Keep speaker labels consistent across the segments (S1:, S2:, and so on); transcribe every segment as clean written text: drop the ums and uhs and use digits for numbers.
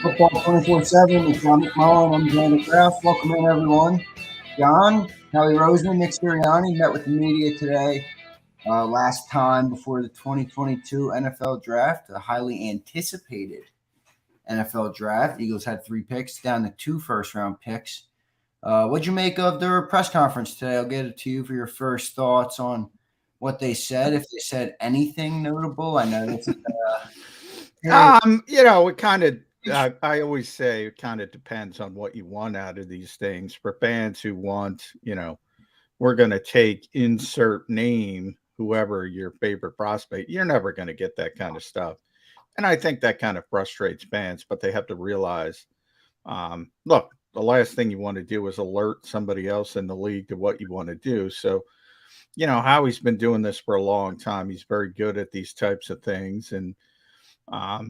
S1: Football 24/7 with John McMullen. I'm Zander Krause. Welcome in, everyone. John, Howie Roseman, Nick Sirianni met with the media today. Last time before the 2022 NFL Draft, the highly anticipated NFL Draft. Eagles had 3 picks, down to 2 first-round picks. What'd you make of their press conference today? I'll get it to you for your first thoughts on what they said, if they said anything notable. I know this is very
S2: It kind of, I always say it kind of depends on what you want out of these things. For fans who want, we're going to take insert name, whoever your favorite prospect, you're never going to get that kind of stuff. And I think that kind of frustrates fans, but they have to realize, look, the last thing you want to do is alert somebody else in the league to what you want to do. So, Howie's been doing this for a long time. He's very good at these types of things. And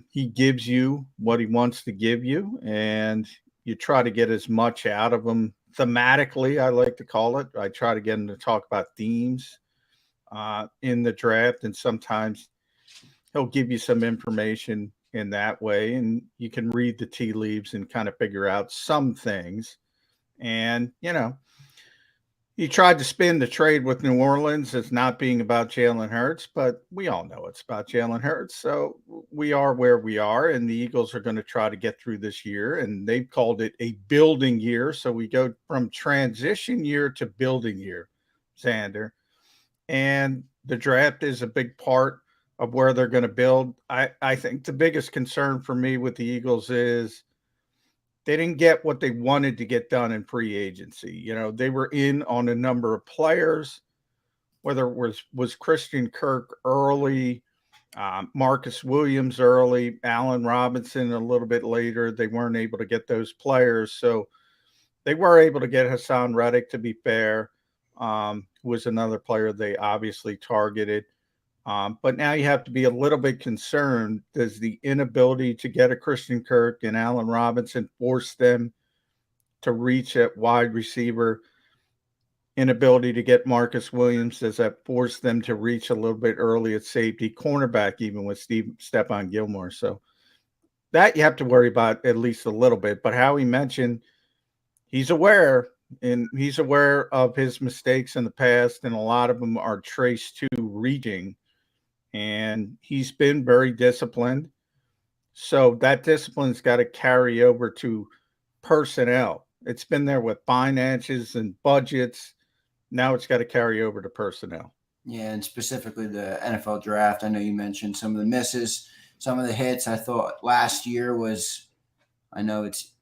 S2: he gives you what he wants to give you, and you try to get as much out of him thematically, I like to call it. I try to get him to talk about themes in the draft, and sometimes he'll give you some information in that way, and you can read the tea leaves and kind of figure out some things. And, he tried to spin the trade with New Orleans as not being about Jalen Hurts, but we all know it's about Jalen Hurts. So we are where we are, and the Eagles are going to try to get through this year, and they've called it a building year. So we go from transition year to building year, Zander. And the draft is a big part of where they're going to build. I think the biggest concern for me with the Eagles is they didn't get what they wanted to get done in free agency. They were in on a number of players, whether it was Christian Kirk early, Marcus Williams early, Allen Robinson a little bit later. They weren't able to get those players. So they were able to get Hassan Reddick, to be fair, who was another player they obviously targeted. But now you have to be a little bit concerned. Does the inability to get a Christian Kirk and Allen Robinson force them to reach at wide receiver? Inability to get Marcus Williams, does that force them to reach a little bit early at safety? Cornerback, even with Stephon Gilmore. So that you have to worry about at least a little bit. But Howie mentioned he's aware, and he's aware of his mistakes in the past, and a lot of them are traced to reading. And he's been very disciplined. So that discipline's got to carry over to personnel. It's been there with finances and budgets. Now it's got to carry over to personnel.
S1: Yeah, and specifically the NFL draft. I know you mentioned some of the misses, some of the hits. I thought last year was, I know it's,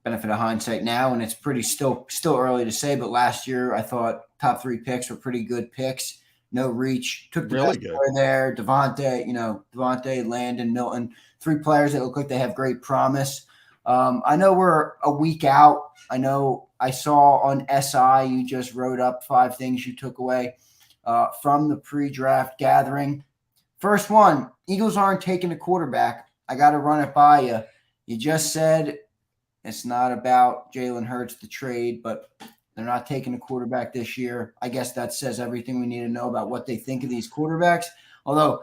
S1: benefit of hindsight now, and it's pretty still early to say, but last year I thought top 3 picks were pretty good picks. No reach, took the
S2: Really
S1: best
S2: good.
S1: player there. Devontae, Landon, Milton, 3 players that look like they have great promise. I know we're a week out. I know I saw on SI you just wrote up 5 things you took away from the pre-draft gathering. First one, Eagles aren't taking a quarterback. I got to run it by you. You just said it's not about Jalen Hurts, the trade, but they're not taking a quarterback this year. I guess that says everything we need to know about what they think of these quarterbacks. Although,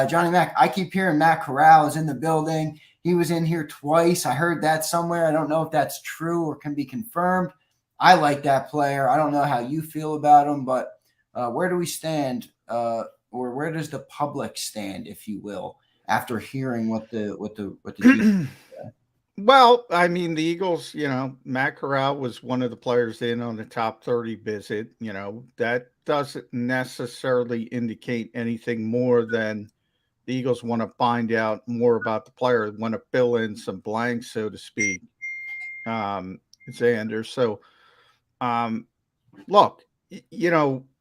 S1: Johnny Mac, I keep hearing Matt Corral is in the building. He was in here twice. I heard that somewhere. I don't know if that's true or can be confirmed. I like that player. I don't know how you feel about him, but where do we stand, or where does the public stand, if you will, after hearing what the
S2: Well, I mean, the Eagles, Matt Corral was one of the players in on the top 30 visit. That doesn't necessarily indicate anything more than the Eagles want to find out more about the player, want to fill in some blanks, so to speak. Xander. So, look,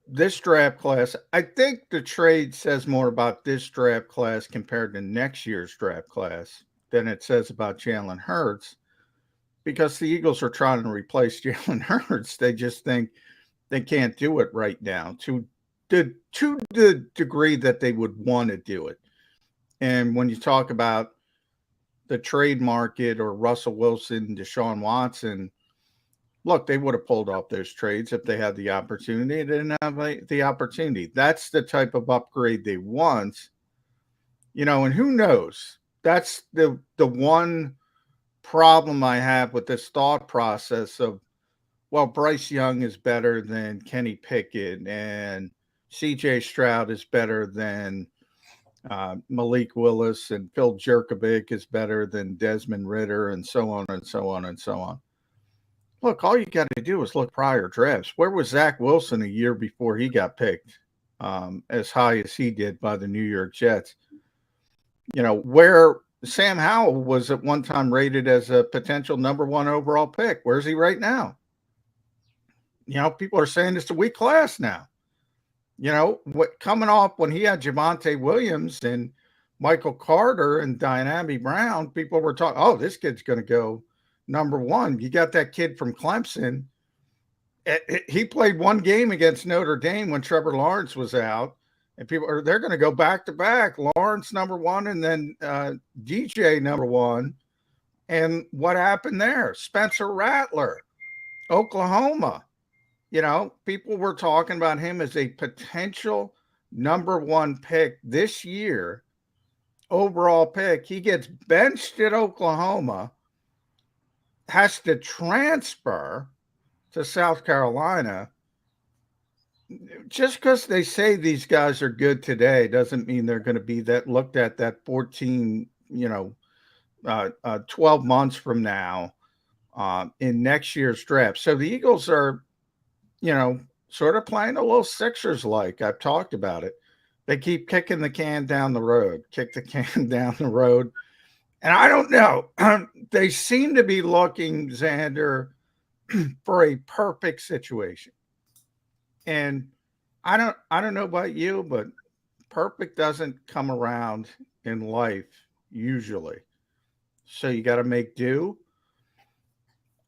S2: this draft class, I think the trade says more about this draft class compared to next year's draft class than it says about Jalen Hurts, because the Eagles are trying to replace Jalen Hurts. They just think they can't do it right now to the degree that they would want to do it. And when you talk about the trade market or Russell Wilson, Deshaun Watson, look, they would have pulled off those trades if they had the opportunity. They didn't have the opportunity. That's the type of upgrade they want. And who knows? That's the one problem I have with this thought process of, well, Bryce Young is better than Kenny Pickett and CJ Stroud is better than Malik Willis and Phil Jerkovic is better than Desmond Ritter and so on and so on and so on. Look, all you got to do is look prior drafts. Where was Zach Wilson a year before he got picked as high as he did by the New York Jets? Where Sam Howell was at one time rated as a potential number 1 overall pick. Where's he right now? People are saying it's a weak class now. What coming off when he had Javonte Williams and Michael Carter and Dynami Brown, people were talking, oh, this kid's going to go number 1. You got that kid from Clemson. He played one game against Notre Dame when Trevor Lawrence was out, and they're going to go back to back. Lawrence number 1, and then DJ number 1. And what happened there? Spencer Rattler, Oklahoma. People were talking about him as a potential number 1 pick this year, overall pick. He gets benched at Oklahoma, has to transfer to South Carolina. Just because they say these guys are good today doesn't mean they're going to be looked at that 14, 12 months from now in next year's draft. So the Eagles are, sort of playing a little Sixers-like. I've talked about it. They keep kicking the can down the road, And I don't know. They seem to be looking, Zander, for a perfect situation. And I don't know about you, but perfect doesn't come around in life usually. So you got to make do.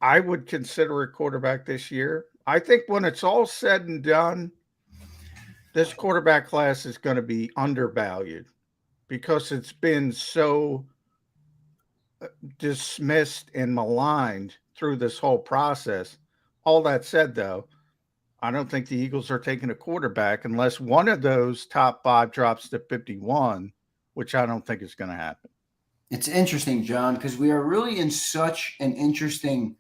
S2: I would consider a quarterback this year. I think when it's all said and done, this quarterback class is going to be undervalued because it's been so dismissed and maligned through this whole process. All that said, though, I don't think the Eagles are taking a quarterback unless one of those top 5 drops to 51, which I don't think is going to happen.
S1: It's interesting, John, because we are really in such an interesting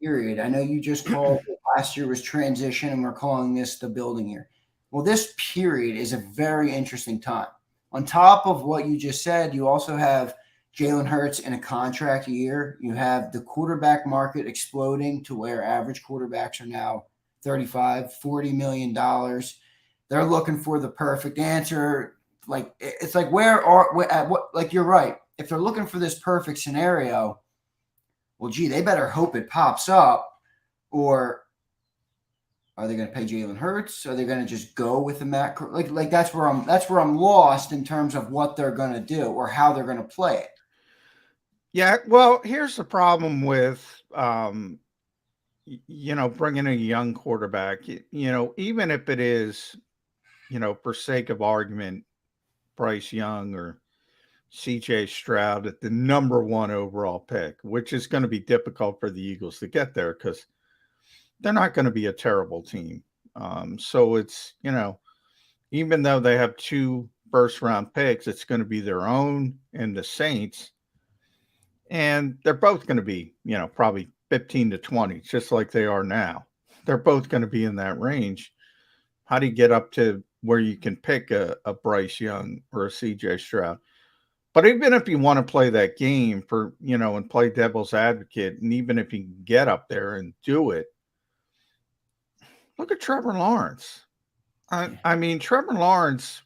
S1: period. I know you just called last year was transition, and we're calling this the building year. Well, this period is a very interesting time. On top of what you just said, you also have Jalen Hurts in a contract year. You have the quarterback market exploding to where average quarterbacks are now $35, $40 million. They're looking for the perfect answer. Like, it's like, you're right. If they're looking for this perfect scenario, well, gee, they better hope it pops up, or are they going to pay Jalen Hurts? Are they going to just go with the Matt? Like that's where I'm lost in terms of what they're going to do or how they're going to play it.
S2: Yeah, well, here's the problem with bringing a young quarterback. Even if it is, for sake of argument, Bryce Young or CJ Stroud at the number 1 overall pick, which is going to be difficult for the Eagles to get there because they're not going to be a terrible team. So it's, even though they have 2 first-round picks, it's going to be their own and the Saints. And they're both going to be, probably 15 to 20, just like they are now. They're both going to be in that range. How do you get up to where you can pick a Bryce Young or a CJ Stroud? But even if you want to play that game for, and play devil's advocate, and even if you can get up there and do it, look at Trevor Lawrence. I mean, Trevor Lawrence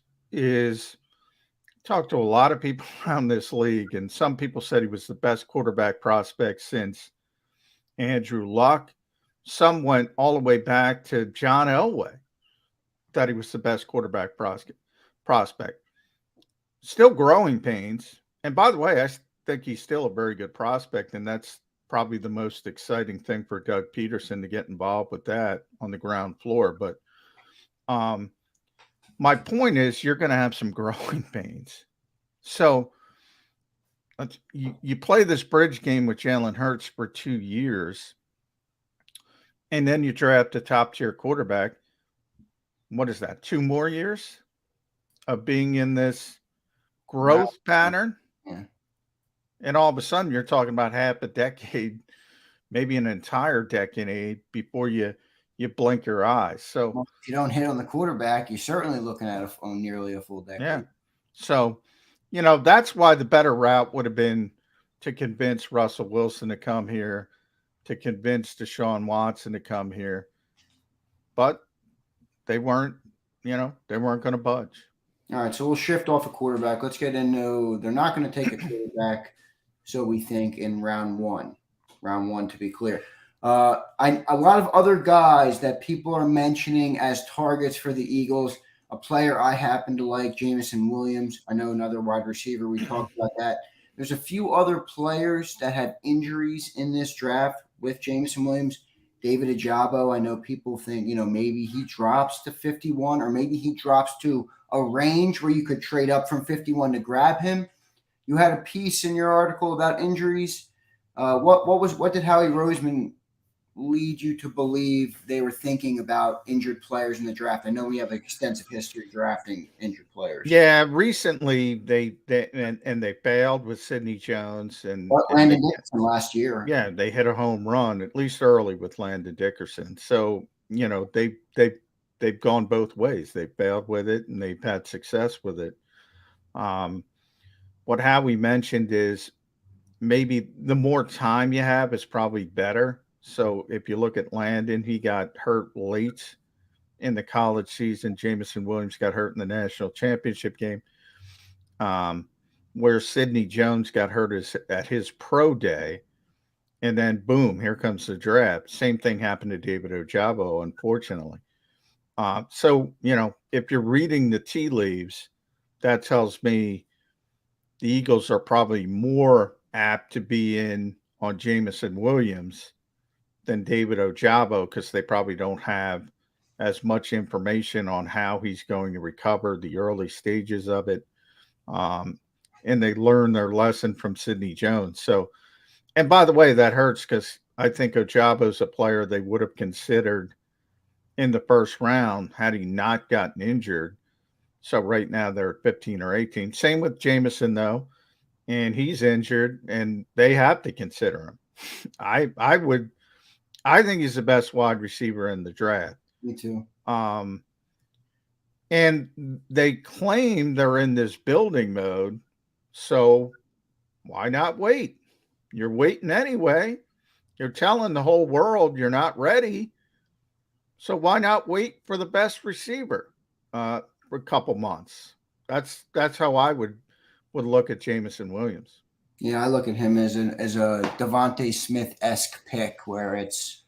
S2: talked to a lot of people around this league, and some people said he was the best quarterback prospect since Andrew Luck. Some went all the way back to John Elway, that he was the best quarterback prospect. Still growing pains. And by the way, I think he's still a very good prospect, and that's probably the most exciting thing for Doug Peterson to get involved with that on the ground floor. But my point is you're going to have some growing pains. So you play this bridge game with Jalen Hurts for 2 years, and then you draft a top-tier quarterback. What is that, 2 more years of being in this growth pattern?
S1: Yeah.
S2: And all of a sudden, you're talking about half a decade, maybe an entire decade before you blink your eyes. So
S1: Well, if you don't hit on the quarterback, you're certainly looking at nearly a full
S2: yeah,
S1: decade.
S2: so that's why the better route would have been to convince Russell Wilson to come here, to convince Deshaun Watson to come here, but they weren't. They weren't going to budge.
S1: All right, so we'll shift off a quarterback. Let's get into. They're not going to take a quarterback, so we think in round one. Round one, to be clear. A lot of other guys that people are mentioning as targets for the Eagles. A player I happen to like, Jamison Williams. I know another wide receiver. We talked about that. There's a few other players that had injuries in this draft with Jamison Williams. David Ajabo. I know people think maybe he drops to 51, or maybe he drops to a range where you could trade up from 51 to grab him. You had a piece in your article about injuries. What did Howie Roseman lead you to believe they were thinking about injured players in the draft? I know we have an extensive history drafting injured players.
S2: Yeah, recently they failed with Sidney Jones and
S1: Landon Dickerson last year.
S2: Yeah, they hit a home run at least early with Landon Dickerson. So they've gone both ways. They failed with it and they've had success with it. What Howie mentioned is maybe the more time you have is probably better. So if you look at Landon, he got hurt late in the college season. Jamison Williams got hurt in the national championship game. Where Sidney Jones got hurt at his pro day. And then, boom, here comes the draft. Same thing happened to David Ojabo, unfortunately. So, if you're reading the tea leaves, that tells me the Eagles are probably more apt to be in on Jamison Williams than David Ojabo, because they probably don't have as much information on how he's going to recover, the early stages of it. And they learn their lesson from Sidney Jones. So, and by the way, that hurts because I think Ojabo's a player they would have considered in the first round had he not gotten injured. So right now they're at 15 or 18. Same with Jamison, though. And he's injured, and they have to consider him. I think he's the best wide receiver in the draft.
S1: Me too.
S2: And they claim they're in this building mode. So why not wait? You're waiting anyway. You're telling the whole world you're not ready. So why not wait for the best receiver for a couple months? That's how I would look at Jamison Williams.
S1: Yeah, I look at him as a Devontae Smith-esque pick, where it's,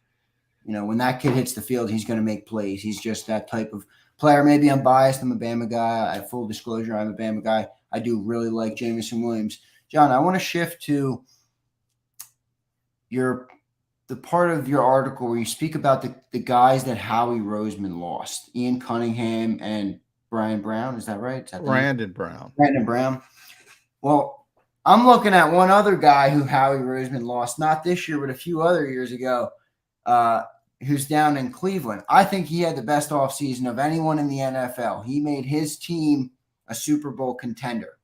S1: when that kid hits the field, he's going to make plays. He's just that type of player. Maybe I'm biased. I'm a Bama guy. Full disclosure, I'm a Bama guy. I do really like Jamison Williams. John, I want to shift to the part of your article where you speak about the guys that Howie Roseman lost, Ian Cunningham and Brian Brown. Is that right? Is that
S2: Brandon Brown.
S1: Brandon Brown. Well, I'm looking at one other guy who Howie Roseman lost, not this year, but a few other years ago, who's down in Cleveland. I think he had the best offseason of anyone in the NFL. He made his team a Super Bowl contender.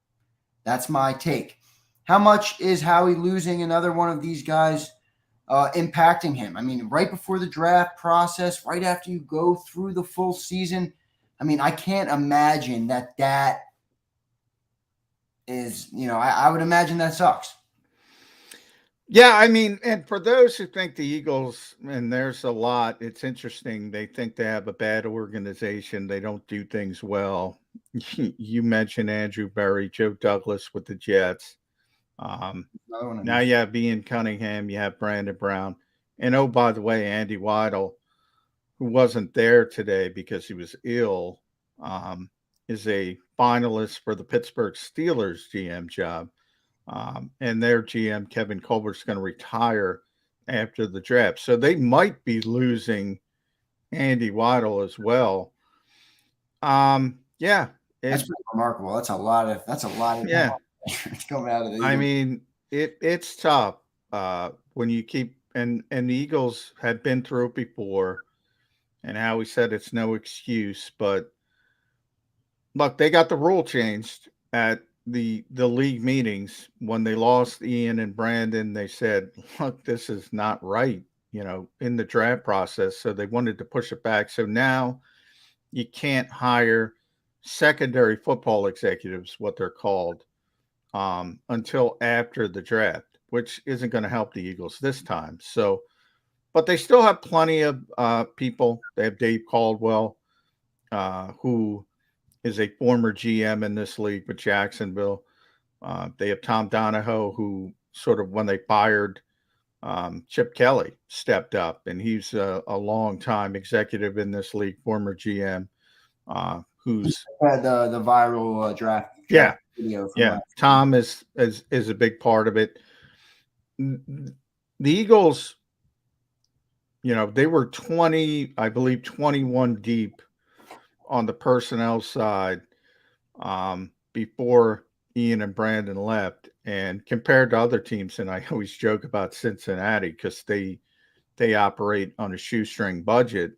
S1: That's my take. How much is Howie losing another one of these guys impacting him? I mean, right before the draft process, right after you go through the full season, I mean, I can't imagine that is, I would imagine that sucks.
S2: Yeah, I mean, and for those who think the Eagles, and there's a lot, it's interesting. They think they have a bad organization. They don't do things well. You mentioned Andrew Berry, Joe Douglas with the Jets. Now you have Ian Cunningham, you have Brandon Brown. And oh, by the way, Andy Weidel, who wasn't there today because he was ill, is a finalist for the Pittsburgh Steelers GM job. And their GM, Kevin Colbert's going to retire after the draft. So they might be losing Andy Weidel as well. Yeah.
S1: That's pretty remarkable. That's a lot of
S2: yeah.
S1: coming out of the Eagles.
S2: I mean, it's tough when you keep and the Eagles had been through it before, and Howie said it's no excuse, but look, they got the rule changed at the league meetings when they lost Ian and Brandon, they said, "Look, this is not right." In the draft process, so they wanted to push it back. So now you can't hire secondary football executives, what they're called, until after the draft, which isn't going to help the Eagles this time. So, but they still have plenty of people. They have Dave Caldwell, who is a former GM in this league with Jacksonville. They have Tom Donahoe, who sort of, when they fired Chip Kelly, stepped up, and he's a long-time executive in this league, former GM, who's
S1: had the viral draft video from last
S2: Tom is a big part of it. The Eagles, they were 21 deep on the personnel side before Ian and Brandon left, and compared to other teams, and I always joke about Cincinnati because they operate on a shoestring budget.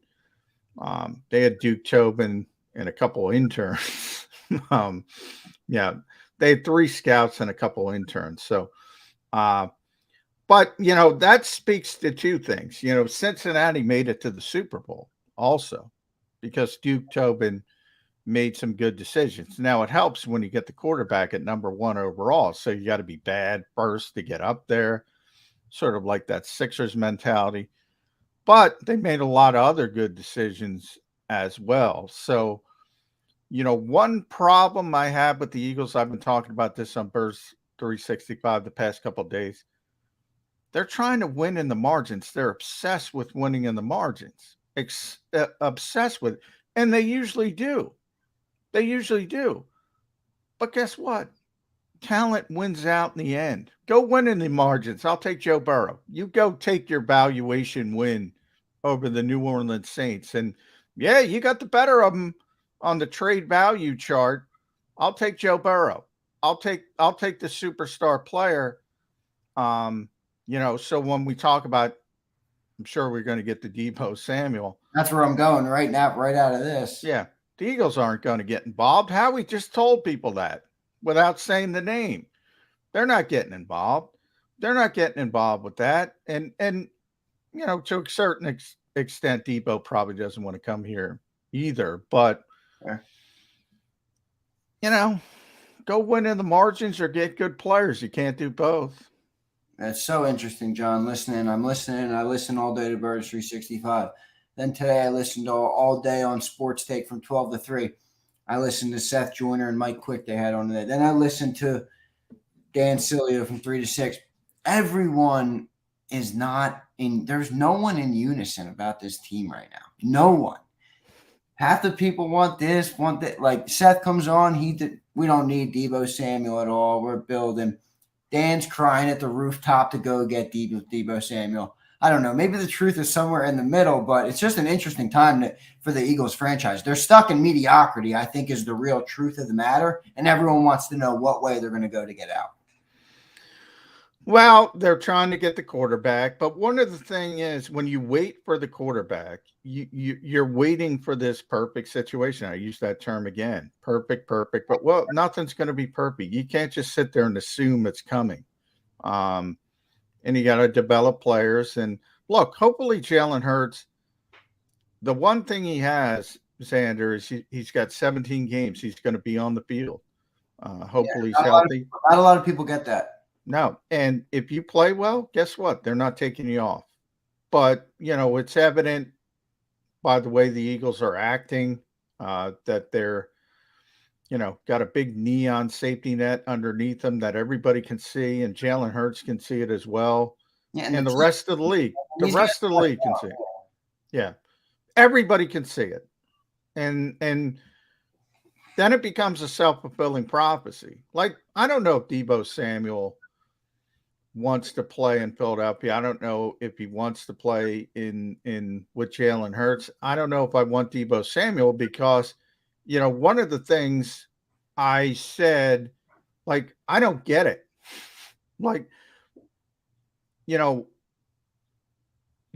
S2: They had Duke Tobin and a couple of interns. They had 3 scouts and a couple of interns. So, but that speaks to 2 things. Cincinnati made it to the Super Bowl also because Duke Tobin made some good decisions. Now it helps when you get the quarterback at number 1 overall. So you got to be bad first to get up there, sort of like that Sixers mentality. But they made a lot of other good decisions as well. So, one problem I have with the Eagles, I've been talking about this on Birds 365 the past couple of days. They're trying to win in the margins. They're obsessed with winning in the margins, obsessed with it. And they usually do. They usually do. But guess what? Talent wins out in the end. Go win in the margins. I'll take Joe Burrow. You go take your valuation win over the New Orleans Saints. And yeah, you got the better of them on the trade value chart. I'll take Joe Burrow. I'll take the superstar player. So when we talk about, I'm sure we're going to get to Deebo Samuel.
S1: That's where I'm going right now, right out of this.
S2: Yeah. The Eagles aren't going to get involved. Howie just told people that without saying the name. They're not getting involved. They're not getting involved with that. And to a certain extent, Deebo probably doesn't want to come here either. But, go win in the margins or get good players. You can't do both.
S1: That's so interesting, John. I'm listening. I listen all day to Birds 365. Then today I listened all day on Sports Take from 12 to 3. I listened to Seth Joyner and Mike Quick they had on today. Then I listened to Dan Cilio from 3 to 6. Everyone is not in – there's no one in unison about this team right now. No one. Half the people want this, want that. Like Seth comes on, we don't need Deebo Samuel at all. We're building. Dan's crying at the rooftop to go get Deebo Samuel. I don't know. Maybe the truth is somewhere in the middle, but it's just an interesting time for the Eagles franchise. They're stuck in mediocrity, I think, is the real truth of the matter, and everyone wants to know what way they're going to go to get out.
S2: Well, they're trying to get the quarterback, but one of the thing is when you wait for the quarterback, you're waiting for this perfect situation. I use that term again, perfect. But nothing's going to be perfect. You can't just sit there and assume it's coming. And you got to develop players. And look, hopefully Jalen Hurts, the one thing he has, Zander, is he's got 17 games. He's going to be on the field. Hopefully he's healthy.
S1: Not a lot of people get that.
S2: No. And if you play well, guess what? They're not taking you off. But, it's evident by the way the Eagles are acting that they're, got a big neon safety net underneath them that everybody can see, and Jalen Hurts can see it as well. Yeah, and the rest of the league, can see it. Yeah. Everybody can see it. And then it becomes a self-fulfilling prophecy. Like, I don't know if Deebo Samuel wants to play in Philadelphia. I don't know if he wants to play in with Jalen Hurts. I don't know if I want Deebo Samuel because, one of the things I said, like, I don't get it. Like,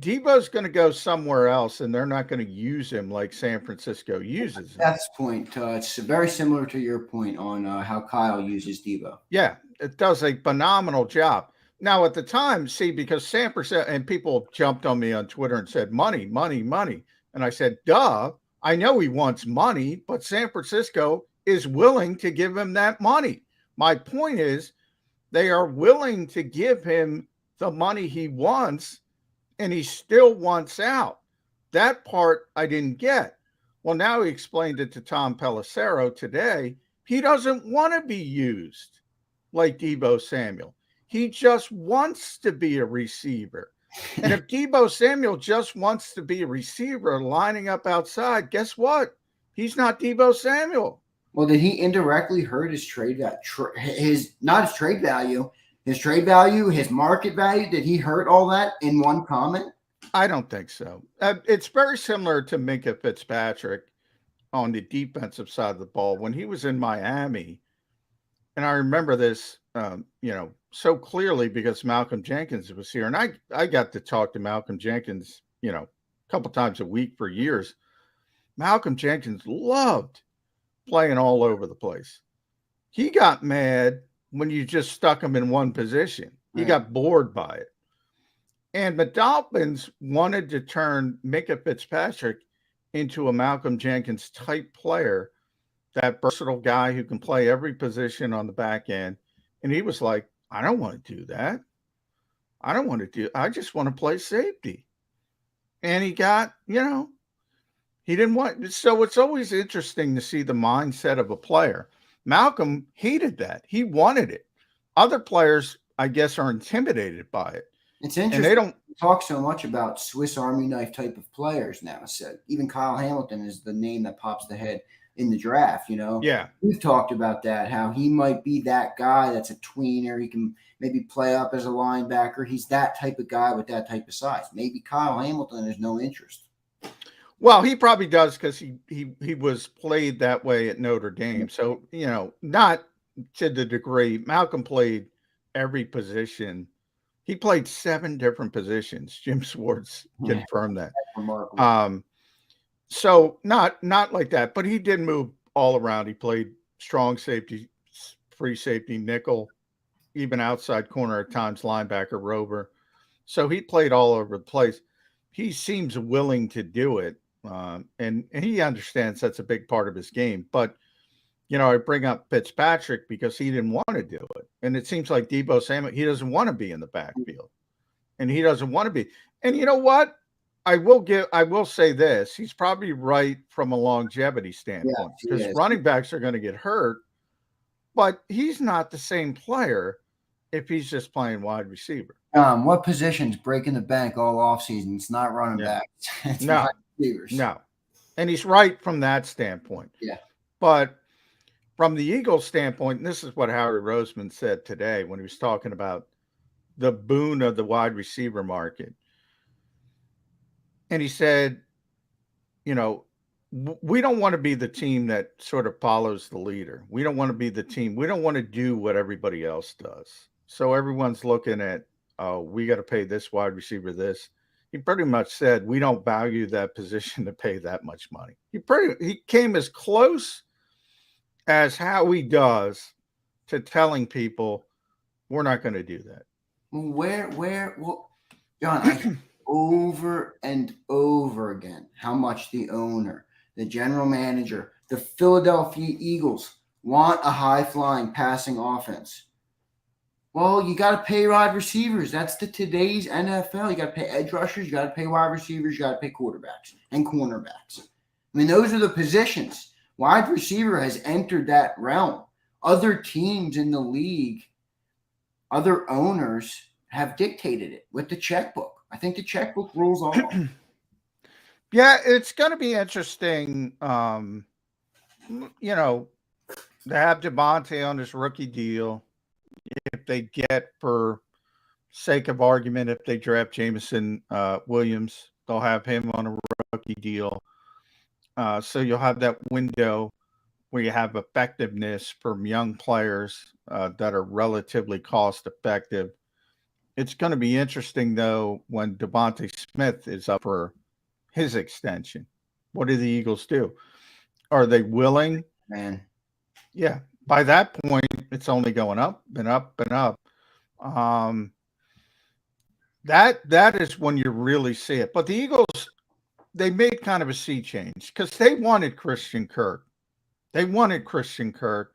S2: Deebo's going to go somewhere else, and they're not going to use him like San Francisco uses him.
S1: That's point. It's very similar to your point on how Kyle uses Deebo.
S2: Yeah, it does a phenomenal job. Now, at the time, see, because San Francisco, and people jumped on me on Twitter and said, money, money, money. And I said, duh, I know he wants money, but San Francisco is willing to give him that money. My point is, they are willing to give him the money he wants, and he still wants out. That part I didn't get. Well, now he explained it to Tom Pelissero today. He doesn't want to be used like Deebo Samuel. He just wants to be a receiver. And if Deebo Samuel just wants to be a receiver lining up outside, guess what? He's not Deebo Samuel.
S1: Well, did he indirectly hurt his trade not his trade value, his trade value, his market value? Did he hurt all that in one comment?
S2: I don't think so. It's very similar to Minkah Fitzpatrick on the defensive side of the ball when he was in Miami. And I remember this, so clearly because Malcolm Jenkins was here. And I got to talk to Malcolm Jenkins, a couple times a week for years. Malcolm Jenkins loved playing all over the place. He got mad when you just stuck him in one position. He got bored by it. And the Dolphins wanted to turn Minkah Fitzpatrick into a Malcolm Jenkins type player, that versatile guy who can play every position on the back end. And he was like, I don't want to do that. I just want to play safety. And he got, he didn't want. So it's always interesting to see the mindset of a player. Malcolm hated that. He wanted it. Other players, I guess, are intimidated by it.
S1: It's interesting.
S2: And they don't
S1: talk so much about Swiss Army knife type of players now. So even Kyle Hamilton is the name that pops the head in the draft,
S2: Yeah.
S1: We've talked about that, how he might be that guy that's a tweener. He can maybe play up as a linebacker. He's that type of guy with that type of size. Maybe Kyle Hamilton has no interest.
S2: Well, he probably does because he was played that way at Notre Dame. So, not to the degree. Malcolm played every position. He played 7 different positions. Jim Swartz confirmed that.
S1: Remarkable.
S2: So not like that, but he did move all around. He played strong safety, free safety, nickel, even outside corner at times, linebacker, rover. So he played all over the place. He seems willing to do it, and he understands that's a big part of his game. But, I bring up Fitzpatrick because he didn't want to do it. And it seems like Deebo Samuel, he doesn't want to be in the backfield. And he doesn't want to be. And you know what? I will say this. He's probably right from a longevity standpoint because running backs are going to get hurt, but he's not the same player if he's just playing wide receiver.
S1: What position's breaking the bank all offseason? It's not running backs. It's wide receivers.
S2: No. And he's right from that standpoint.
S1: Yeah.
S2: But from the Eagles standpoint, and this is what Howie Roseman said today when he was talking about the boon of the wide receiver market. And he said, we don't want to be the team that sort of follows the leader. We don't want to be the team. We don't want to do what everybody else does. So everyone's looking at, we got to pay this wide receiver this. He pretty much said, we don't value that position to pay that much money. He came as close as Howie does to telling people, we're not going to do that.
S1: Well, John, over and over again how much the owner, the general manager, the Philadelphia Eagles want a high-flying passing offense. Well, you got to pay wide receivers. That's today's NFL. You got to pay edge rushers. You got to pay wide receivers. You got to pay quarterbacks and cornerbacks. I mean, those are the positions. Wide receiver has entered that realm. Other teams in the league, other owners have dictated it with the checkbook. I think the checkbook rules all.
S2: Yeah, it's going to be interesting, to have Devontae on his rookie deal. If they get, for sake of argument, if they draft Jameson Williams, they'll have him on a rookie deal. So you'll have that window where you have effectiveness from young players that are relatively cost effective. It's going to be interesting, though, when Devontae Smith is up for his extension. What do the Eagles do? Are they willing?
S1: Man.
S2: Yeah. By that point, it's only going up and up and up. Um, that is when you really see it. But the Eagles, they made kind of a sea change because they wanted Christian Kirk. They wanted Christian Kirk.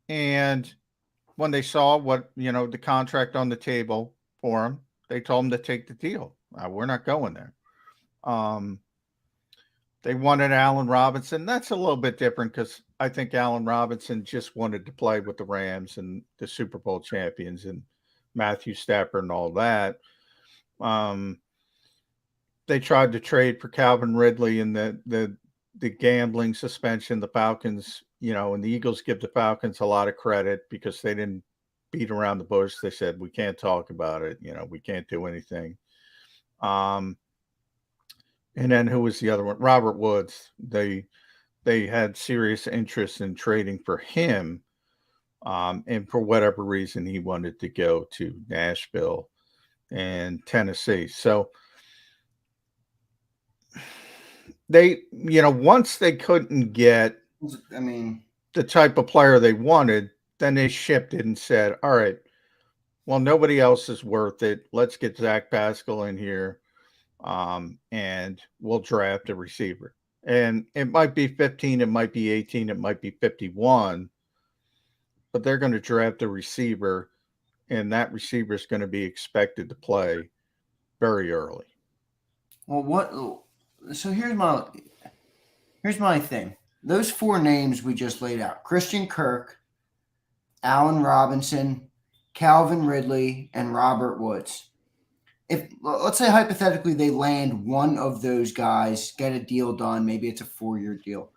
S2: And when they saw what, the contract on the table for him, they told him to take the deal. We're not going there. They wanted Allen Robinson. That's a little bit different because I think Allen Robinson just wanted to play with the Rams and the Super Bowl champions and Matthew Stafford and all that. They tried to trade for Calvin Ridley and the gambling suspension. The Falcons, and the Eagles give the Falcons a lot of credit because they didn't beat around the bush. They said, we can't talk about it. We can't do anything. And then who was the other one? Robert Woods. They had serious interest in trading for him. And for whatever reason, he wanted to go to Nashville and Tennessee. So they, once they couldn't get, the type of player they wanted, then they shifted and said, all right, well, nobody else is worth it. Let's get Zach Pascal in here. And we'll draft a receiver. And it might be 15, it might be 18, it might be 51, but they're going to draft a receiver, and that receiver is going to be expected to play very early.
S1: Well, so here's my thing. Those four names we just laid out: Christian Kirk, Allen Robinson, Calvin Ridley, and Robert Woods. If, let's say hypothetically, they land one of those guys, get a deal done, maybe it's a 4-year deal.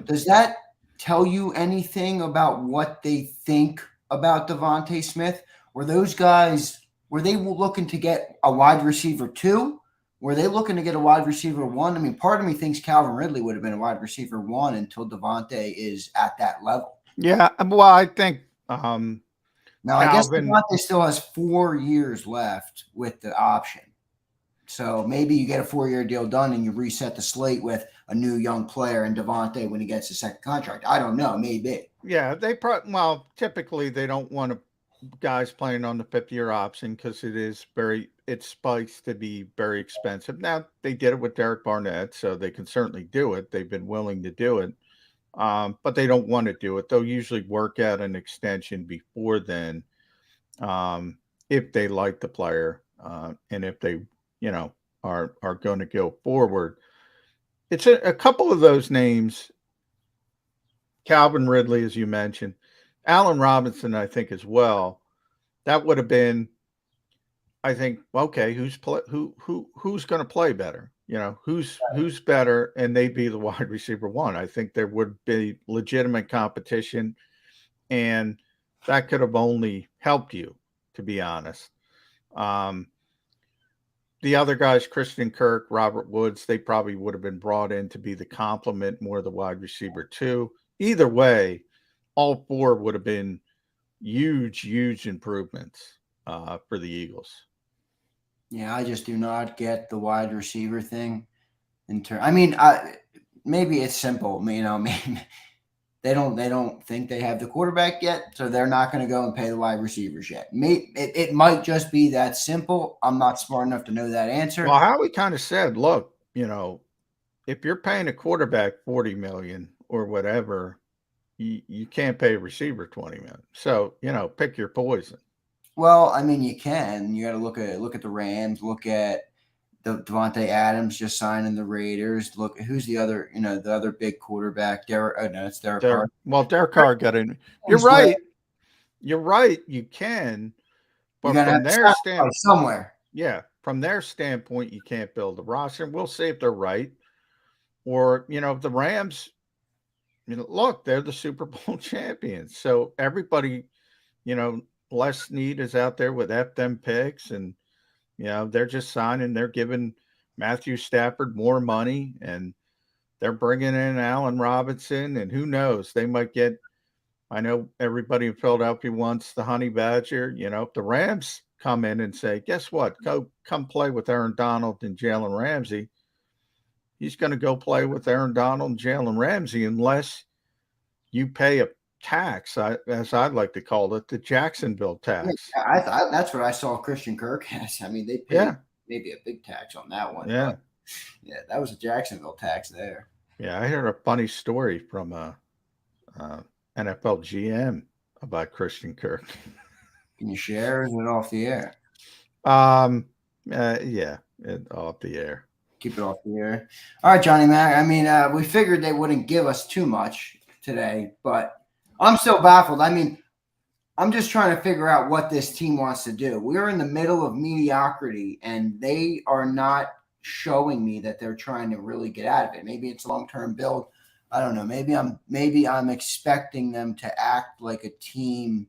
S1: Does that tell you anything about what they think about Devontae Smith? Were those guys, were they looking to get a wide receiver 2? Were they looking to get a wide receiver 1? Part of me thinks Calvin Ridley would have been a wide receiver 1 until Devontae is at that level.
S2: Yeah, well, I think
S1: now, I guess Devontae still has 4 years left with the option. So maybe you get a 4-year deal done and you reset the slate with a new young player and Devontae when he gets a second contract. I don't know. Maybe.
S2: Yeah, typically they don't want guys playing on the 5th-year option because it spikes to be very expensive. Now, they did it with Derek Barnett, so they can certainly do it. They've been willing to do it. But they don't want to do it. They'll usually work out an extension before then, if they like the player, and if they, are going to go forward. It's a couple of those names. Calvin Ridley, as you mentioned, Allen Robinson, I think as well. That would have been, I think, okay, who's going to play better? Who's better, and they'd be the wide receiver 1. I think there would be legitimate competition, and that could have only helped you, to be honest. The other guys, Christian Kirk, Robert Woods, they probably would have been brought in to be the complement, more the wide receiver 2. Either way, all 4 would have been huge improvements for the Eagles.
S1: Yeah, I just do not get the wide receiver thing. Maybe it's simple. They don't think they have the quarterback yet, so they're not going to go and pay the wide receivers yet. It might just be that simple. I'm not smart enough to know that answer.
S2: Well, Howie kind of said, look, if you're paying a quarterback $40 million or whatever, you can't pay a receiver $20 million. So, pick your poison.
S1: Well, you can. You got to look at the Rams. Look at the Devontae Adams just signing the Raiders. Look, who's the other? The other big quarterback. It's Derek Carr.
S2: Well, Derek Carr got in. You're right. You're right. You can, but from their standpoint,
S1: somewhere.
S2: Yeah, from their standpoint, you can't build a roster. We'll see if they're right, or the Rams. Look, they're the Super Bowl champions, so everybody, Les Snead is out there with them picks, and they're just signing. They're giving Matthew Stafford more money, and they're bringing in Allen Robinson, and who knows, they might get. I know everybody in Philadelphia wants the Honey Badger. If the Rams come in and say, guess what? Come play with Aaron Donald and Jalen Ramsey. He's going to go play with Aaron Donald and Jalen Ramsey unless you pay a tax, as I'd like to call it, the Jacksonville tax.
S1: Yeah, I thought that's what I saw Christian Kirk as. I mean, they paid maybe a big tax on that one.
S2: Yeah.
S1: But yeah, that was a Jacksonville tax there.
S2: Yeah, I heard a funny story from a NFL GM about Christian Kirk.
S1: Can you share? Or is it off the air?
S2: Yeah, off the air.
S1: Keep it off the air. All right, Johnny Mac. I mean, we figured they wouldn't give us too much today, but I'm still baffled. I mean, I'm just trying to figure out what this team wants to do. We're in the middle of mediocrity, and they are not showing me that they're trying to really get out of it. Maybe it's a long-term build. I don't know. Maybe I'm expecting them to act like a team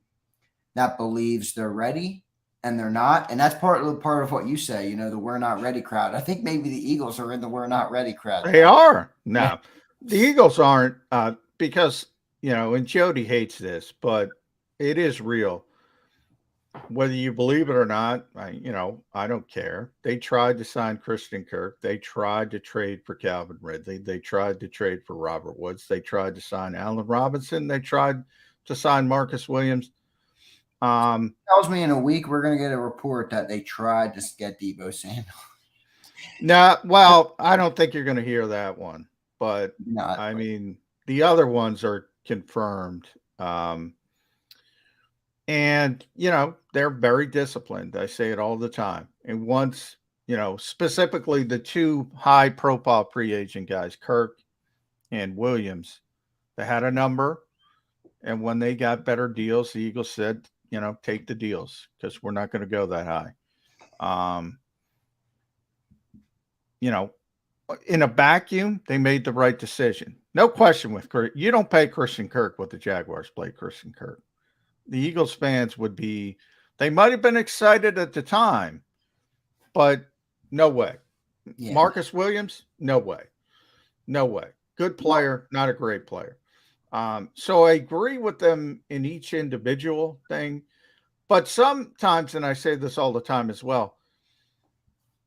S1: that believes they're ready, and they're not. And that's part of what you say, you know, the we're not ready crowd. I think maybe the Eagles are in the we're not ready crowd.
S2: They are. No, the Eagles aren't because, you know, and Jody hates this, but it is real. Whether you believe it or not, I don't care. They tried to sign Christian Kirk. They tried to trade for Calvin Ridley. They tried to trade for Robert Woods. They tried to sign Allen Robinson. They tried to sign Marcus Williams.
S1: Tells me in a week we're going to get a report that they tried to get Deebo Samuel.
S2: No, well, I don't think you're going to hear that one, but
S1: Not,
S2: I mean, the other ones are confirmed. And, you know, they're very disciplined. I say it all the time. And once, you know, specifically the two high profile free agent guys, Kirk and Williams, they had a number. And when they got better deals, the Eagles said, you know, take the deals because we're not going to go that high. You know, in a vacuum, they made the right decision. No question with Kirk. You don't pay Christian Kirk what the Jaguars play Christian Kirk. The Eagles fans they might have been excited at the time, but no way. Yeah. Marcus Williams, no way. No way. Good player, not a great player. So I agree with them in each individual thing, but sometimes, and I say this all the time as well,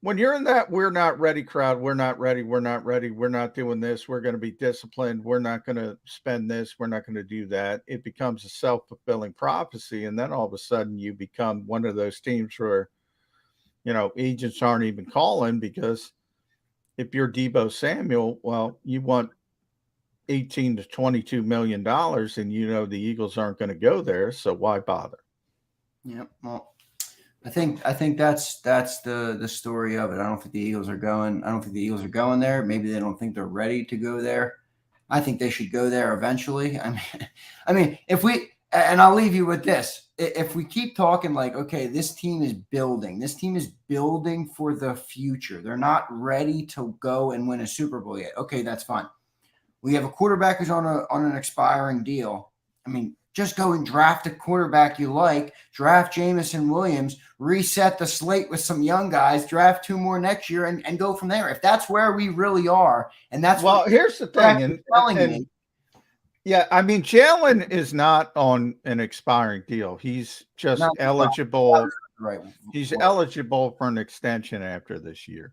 S2: when you're in that we're not ready crowd, we're not ready, we're not doing this, we're going to be disciplined, we're not going to spend this, we're not going to do that, it becomes a self-fulfilling prophecy, and then all of a sudden you become one of those teams where, you know, agents aren't even calling because if you're Deebo Samuel, well, you want $18 to $22 million, and you know the Eagles aren't going to go there, so why bother?
S1: Yeah, well, I think that's the story of it. I don't think the Eagles are going. I don't think the Eagles are going there. Maybe they don't think they're ready to go there. I think they should go there eventually. I mean, if we, and I'll leave you with this: if we keep talking like, okay, this team is building for the future. They're not ready to go and win a Super Bowl yet. Okay, that's fine. We have a quarterback who's on an expiring deal. I mean, just go and draft a quarterback you like, draft Jamison Williams, reset the slate with some young guys, draft two more next year, and go from there. If that's where we really are, and that's
S2: here's the thing, and yeah, I mean, Jalen is not on an expiring deal. He's just eligible.
S1: Right.
S2: He's eligible for an extension after this year.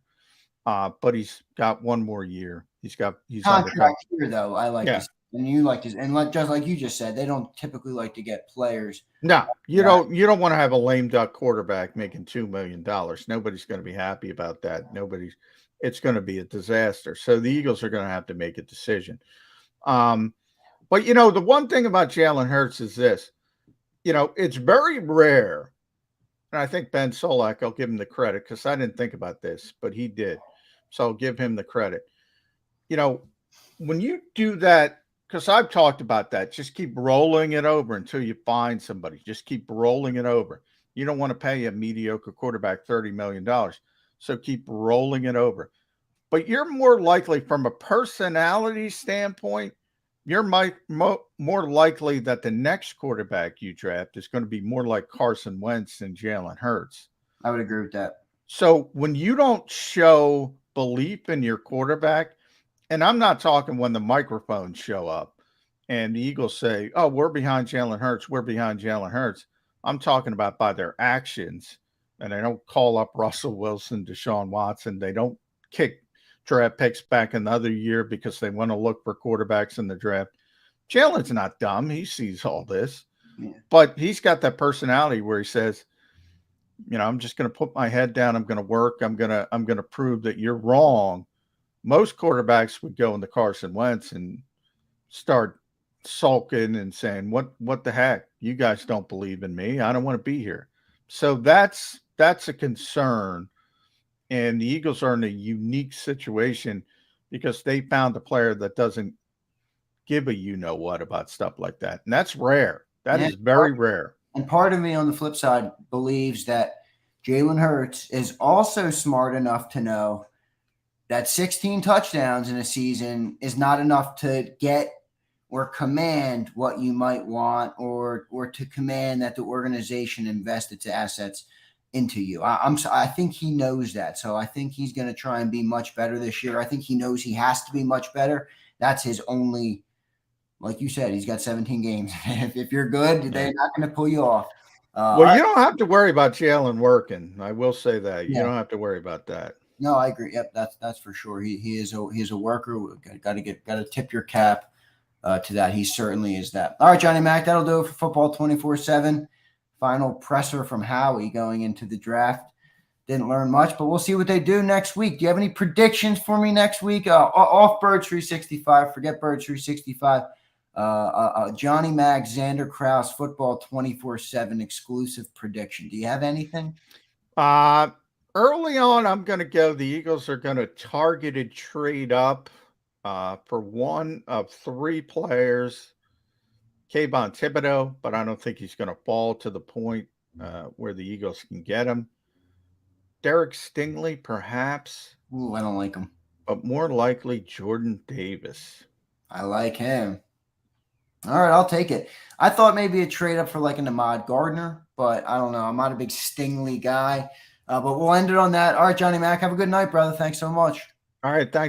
S2: But he's got one more year. He's
S1: contract here though. I like this, and you like this, and just like you just said, they don't typically like to get players.
S2: No, you don't. You don't want to have a lame duck quarterback making $2 million. Nobody's going to be happy about that. It's going to be a disaster. So the Eagles are going to have to make a decision. But you know, the one thing about Jalen Hurts is this. You know, it's very rare, and I think Ben Solak, I'll give him the credit because I didn't think about this, but he did. So I'll give him the credit. You know, when you do that, because I've talked about that, just keep rolling it over until you find somebody. Just keep rolling it over. You don't want to pay a mediocre quarterback $30 million. So keep rolling it over. But you're more likely, from a personality standpoint, you're more likely that the next quarterback you draft is going to be more like Carson Wentz than Jalen Hurts.
S1: I would agree with that.
S2: So when you don't show belief in your quarterback, and I'm not talking when the microphones show up and the Eagles say, oh, we're behind Jalen Hurts, we're behind Jalen Hurts. I'm talking about by their actions and they don't call up Russell Wilson, Deshaun Watson. They don't kick draft picks back another year because they want to look for quarterbacks in the draft. Jalen's not dumb. He sees all this, but he's got that personality where he says, I'm just going to put my head down. I'm going to work. I'm going to prove that you're wrong. Most quarterbacks would go into Carson Wentz and start sulking and saying, what the heck? You guys don't believe in me. I don't want to be here. So that's a concern. And the Eagles are in a unique situation because they found a player that doesn't give a you-know-what about stuff like that. And that's rare. That is very rare.
S1: And part of me on the flip side believes that Jalen Hurts is also smart enough to know that 16 touchdowns in a season is not enough to get or command what you might want or to command that the organization invest its assets into you. I think he knows that. So I think he's going to try and be much better this year. I think he knows he has to be much better. That's his only, like you said, he's got 17 games. If you're good, they're not going to pull you off.
S2: Well, you don't have to worry about Jalen working. I will say that. You don't have to worry about that.
S1: No, I agree. Yep, that's for sure. He's a worker. Got to tip your cap to that. He certainly is that. All right, Johnny Mac, that'll do it for Football 24/7. Final presser from Howie going into the draft. Didn't learn much, but we'll see what they do next week. Do you have any predictions for me next week? Off Bird 365. Forget Bird 365. Johnny Mac, Zander Krause, Football 24/7 exclusive prediction. Do you have anything?
S2: Early on, I'm going to go. The Eagles are going to targeted trade up for one of three players. Kayvon Thibodeau, but I don't think he's going to fall to the point where the Eagles can get him. Derek Stingley, perhaps.
S1: Ooh, I don't like him.
S2: But more likely Jordan Davis.
S1: I like him. All right, I'll take it. I thought maybe a trade up for like an Ahmad Gardner, but I don't know. I'm not a big Stingley guy. But we'll end it on that. All right, Johnny Mac, have a good night, brother. Thanks so much.
S2: All right, thanks.